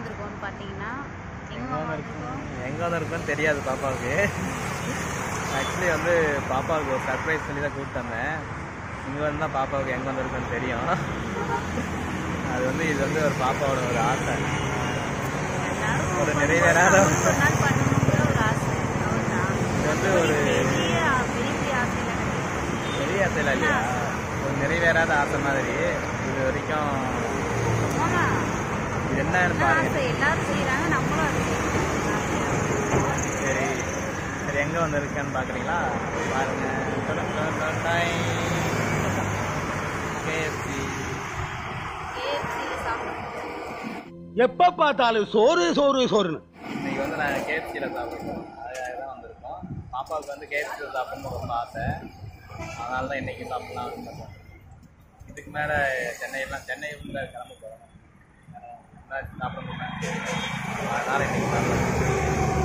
வந்திருக்கோம்னு பார்த்தீங்கன்னா எங்கே வந்திருக்கோன்னு தெரியாது பாப்பாவுக்கு. ஆக்சுவலி வந்து பாப்பாவுக்கு ஒரு சர்ப்ரைஸ் பண்ணி தான் கூப்பிட்டு வந்தேன். இங்கே வந்து தான் பாப்பாவுக்கு எங்கே வந்திருக்குன்னு தெரியும். அது வந்து இது வந்து ஒரு பாப்பாவோட ஒரு ஆசை, ஒரு நிறைவேறாத ஒரு ஆசை. இது வந்து ஒரு பெரிய ஆசையில் இல்லையா, ஒரு நிறைவேறாத ஆசை மாதிரி. இது வரைக்கும் இது என்னன்னு பாருங்க. எல்லாரும் செய்யறாங்க, நம்மளும் அது சரி சரி எங்கே வந்திருக்கேன்னு பார்க்குறீங்களா? பாருங்க. எப்ப பார்த்தாலும் சோறு சோறு சோறுன்னு. இன்னைக்கு வந்து நான் கேஎஃப்சியில் சாப்பிடுவோம், அதுக்காக தான் வந்திருக்கோம். பாப்பாவுக்கு வந்து கேஎஃப்சியில் சாப்பிடணும்னு ரொம்ப ஆசை, அதனால தான் இன்றைக்கி சாப்பிட்லாம்னு பார்த்தோம். இதுக்கு மேலே சென்னை உள்ள கிளம்ப போகிறோம், சாப்பிட முடியல, அதனால் இன்றைக்கி சாப்பிடலாம்.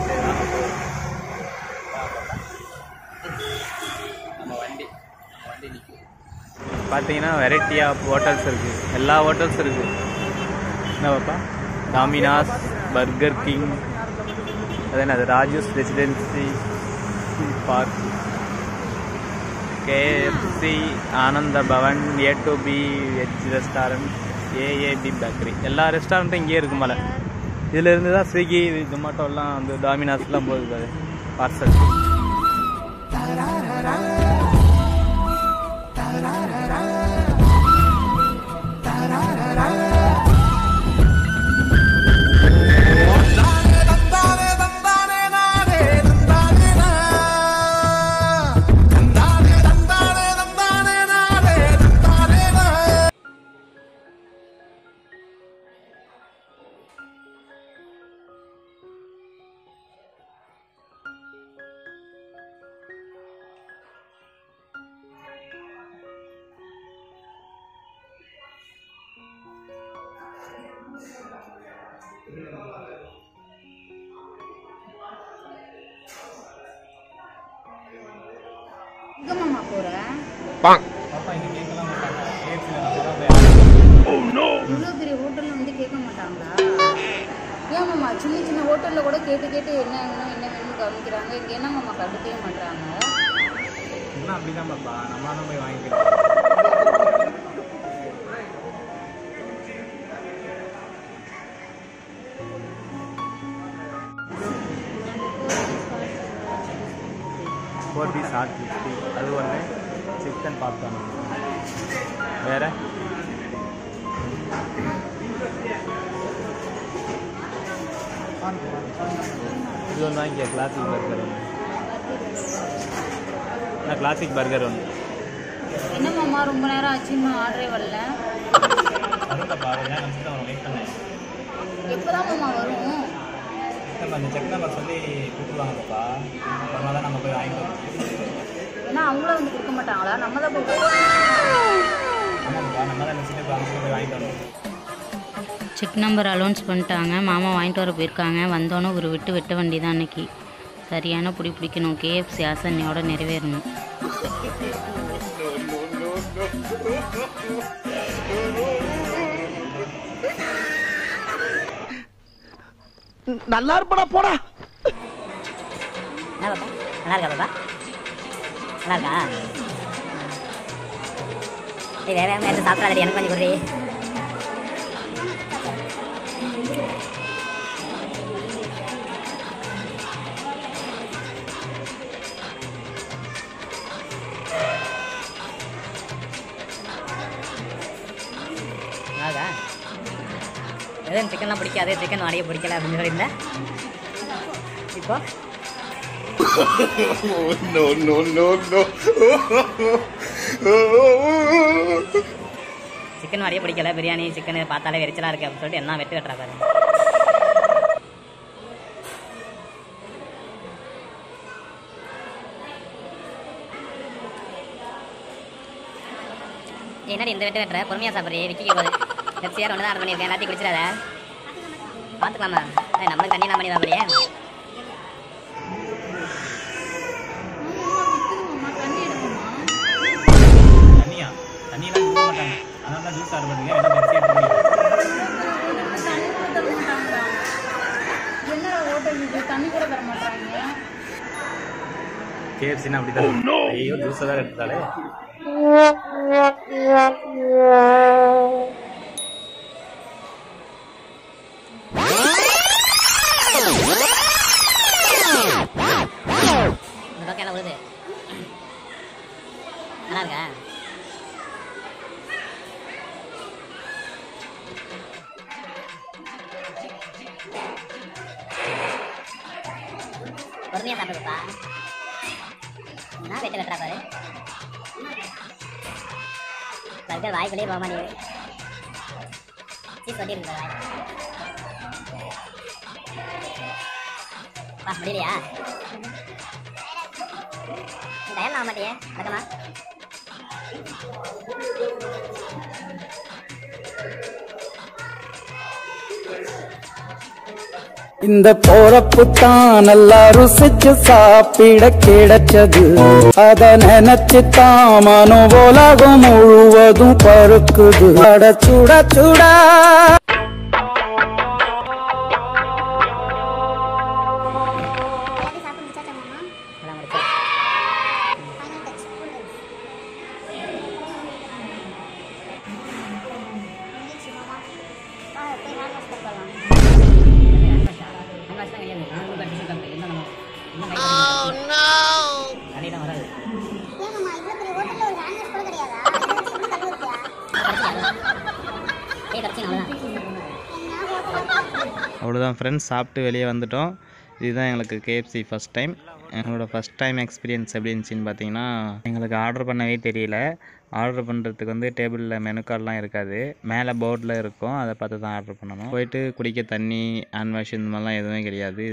சரி வாங்க போகிறோம். நம்ம வண்டி நிற்கும். பார்த்தீங்கன்னா வெரைட்டி ஆஃப் ஹோட்டல்ஸ் இருக்குது, எல்லா ஹோட்டல்ஸும் இருக்குது. என்ன பாப்பா? டாமினாஸ், பர்கர் கிங், அது என்னது Raju's residency park, KFC, Anand Bhavan, A2B veg restaurant, AAB bakery, எல்லா ரெஸ்டாரண்ட்டும் இங்கேயே இருக்கும் போல. இதில் இருந்து தான் ஸ்விக்கி, ஜொமேட்டோலாம் வந்து டாமினாஸ்லாம் போகுது பார்சல். எங்கம்மா போற? இவ்வளோ பெரிய ஹோட்டல்ல வந்து கேட்க மாட்டாங்களா? ஏன் மாமா சின்ன சின்ன ஹோட்டல்ல கூட கேட்டு என்ன வேணும்னு கவனிக்கிறாங்க, இங்கே என்ன மாமா கண்டுக்கவே மாட்டாங்க? அப்படிதான் பாப்பா, நம்ம தான் போய் வாங்கிக்கிறோம். ₹4 hot crispy, அது ஒன்று. சிக்கன் பாப்கார்ன் வேறு. இது ஒன்று வாங்கிக்க, கிளாசிக் பர்கர் ஒன்று. கிளாசிக் பர்கர் ஒன்று. என்ன மாமா ரொம்ப நேரம் ஆச்சு, இன்னும் ஆர்டரே வரல? எப்போதான் மாமா வரும்? அந்த செக் நம்பர் சொல்லி கூப்பிடுவாங்க பாப்பா, அதனால தான் நம்ம போய் வாங்கிட்டு வரோம். ஏன்னா அவங்களும் வந்து கொடுக்க மாட்டாங்களா? நம்ம தான் போய் ஆமாப்பா, நம்ம தான் நெக்ஸ்ட்டு போய் வாங்கிட்டு வரோம். செக் நம்பர் அலௌன்ஸ் பண்ணிட்டாங்க, மாமா வாங்கிட்டு வர போயிருக்காங்க. வந்தோன்னே ஒரு வெட்ட வண்டி தான் அன்னைக்கு. சரியான பிடிக்கணும், கேஎஃப்சி ஆசை இன்னையோட நிறைவேறணும். நல்லா இருப்படா போடா. என்ன பாப்பா, நல்லா இருக்கா பாப்பா? நல்லா இருக்கா? வேற எடுத்து சாப்பிடாதடி, எனக்கு கொஞ்சம் கொடுறி. எதுவும் சிக்கன்லாம் பிடிக்காது, சிக்கன் வாடகை பிடிக்கல அப்படின்னு சொல்லியிருந்தேன். இப்போ சிக்கன் வாடகை பிடிக்கல, பிரியாணி சிக்கன் பார்த்தாலே எரிச்சலாக இருக்குது அப்படின்னு சொல்லிட்டு என்ன வெட்டு கட்டுறா பாருங்க. என்னடி இந்த வெட்டு வெட்டுற? பொறுமையாக சாப்பிட்றீ, விற்கிக்க போகுது. லெப்சியார் ஒன்று தான் ஆர்டர் பண்ணியிருக்கேன், எல்லாத்தையும் குடிச்சிடாத. பார்த்துக்கலாமா? நம்மளுக்கு தண்ணி தான் பண்ணி வாங்கலையே. தண்ணியா? தண்ணியெல்லாம் கொடுக்க மாட்டாங்க, அதனால தான் ஜூஸ் ஆர்டர் பண்ணுங்க. கேஎஃப்சினா அப்படி தான். ஐயோ ஜூஸை வேறு எடுத்தாலே. இந்த பக்கம் எல்லாம் விழுது. நல்லா இருக்கா? பொறுமையா சாப்பிடுப்பா. நான் வெட்ட வெட்டுறா பாரு. பர்கர் வாய்க்குள்ளேயே போக மாட்டேங்குது. சீஸ் ஒட்டி இருக்கு வாய். பா முடியலையா? டயல் ஆக மாட்டியே வழக்கமா. இந்த போறப்பு தான் நல்லா ருசிச்சு சாப்பிட கிடைச்சது. அத நினைச்சுதான் மனோ உலகம் முழுவதும் பருக்குது. அட சுட சுடா அவ்வளோதான் ஃப்ரெண்ட்ஸ், சாப்பிட்டு வெளியே வந்துட்டோம். இதுதான் எங்களுக்கு கேஎஃப்சி ஃபஸ்ட் டைம். எங்களோட ஃபஸ்ட் டைம் எக்ஸ்பீரியன்ஸ் எப்படி இருந்துச்சின்னு பார்த்தீங்கன்னா, எங்களுக்கு ஆர்டர் பண்ணவே தெரியல. ஆர்டர் பண்ணுறதுக்கு வந்து டேபிளில் மெனு கார்டெலாம் இருக்காது, மேலே போர்டில் இருக்கும். அதை பார்த்து தான் ஆர்டர் பண்ணணும். போயிட்டு குடிக்க தண்ணி, ஹேண்ட் வாஷ் இந்த மாதிரிலாம் எதுவுமே கிடையாது.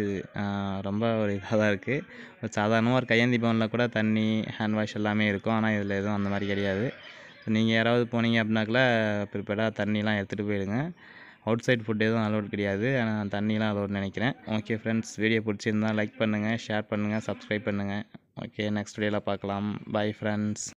ரொம்ப ஒரு இதாக தான் இருக்குது. ஒரு சாதாரணமாக ஒரு கையேந்தி பவனில் கூட தண்ணி, ஹேண்ட் வாஷ் எல்லாமே இருக்கும். ஆனால் இதில் எதுவும் அந்த மாதிரி கிடையாது. நீங்கள் யாராவது போனீங்க அப்படின்னாக்குள்ள ப்ரிப்பேர்டாக தண்ணிலாம் எடுத்துகிட்டு போயிடுங்க. அவுட் சைட் ஃபுட் எதுவும் அலோட் கிடையாது, ஆனால் தண்ணிலாம் அலோட் நினைக்கிறேன். ஓகே ஃப்ரெண்ட்ஸ், வீடியோ பிடிச்சிருந்தால் லைக் பண்ணுங்கள், ஷேர் பண்ணுங்கள், சப்ஸ்கிரைப் பண்ணுங்கள். ஓகே, நெக்ஸ்ட் வீடியோவில் பார்க்கலாம். Bye friends.